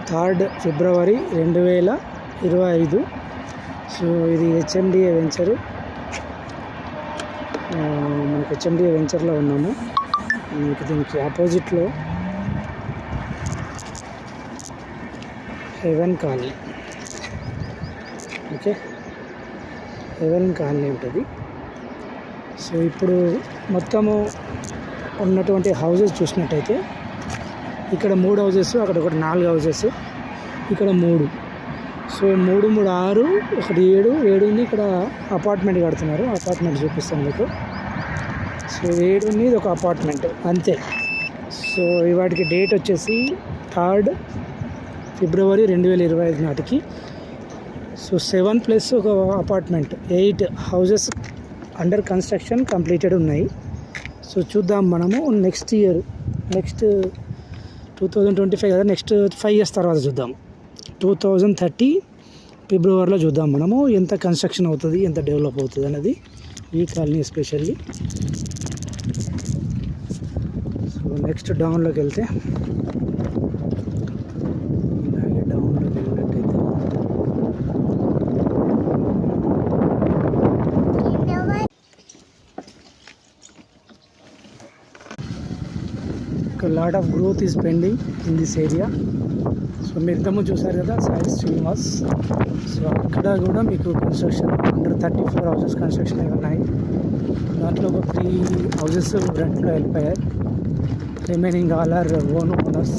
3 ఫిబ్రవరి 2025. సో ఇది HMDA venture. మనకి హెచ్ఎండిఏ వెంచర్లో ఉన్నాము. మీకు దీనికి ఆపోజిట్లో heaven colony. Okay, heaven colony ఉంటుంది. సో ఇప్పుడు మొత్తము ఉన్నటువంటి హౌజెస్ చూసినట్టయితే ఇక్కడ 3 హౌజెస్, అక్కడ ఒకటి 4 హౌజెస్, ఇక్కడ 3. సో 3, 3, 6, ఒకటి 7, 7 ఉంది. ఇక్కడ అపార్ట్మెంట్ కడుతున్నారు. అపార్ట్మెంట్ చూపిస్తాను మీకు. సో 7 ఉంది, ఇది ఒక అపార్ట్మెంట్ అంతే. సో వాటికి డేట్ వచ్చేసి 3 ఫిబ్రవరి 2025 నాటికి. సో 7 ప్లస్ ఒక apartment, 8 houses under construction completed ఉన్నాయి. సో చూద్దాం మనము నెక్స్ట్ 2025 కదా, నెక్స్ట్ 5 years తర్వాత చూద్దాం. 2030 ఫిబ్రవరిలో చూద్దాం మనము ఎంత కన్స్ట్రక్షన్ అవుతుంది, ఎంత డెవలప్ అవుతుంది అనేది ఈ కాలనీ ఎస్పెషల్లీ. సో నెక్స్ట్ డౌన్లోకి వెళ్తే, ఇలాగే డౌన్లోకి వెళ్ళినట్టయితే lot of growth is pending in this area. So మీరు ఇంతకుముందు చూసారు కదా సాయి శ్రీనివాస్. సో అక్కడ కూడా మీకు కన్స్ట్రక్షన్ అండర్ 34 హౌసెస్ కన్స్ట్రక్షన్ అయి ఉన్నాయి. దాంట్లో ఒక 3 హౌసెస్ రెంట్లో వెళ్ళిపోయాయి. Remaining all are owners.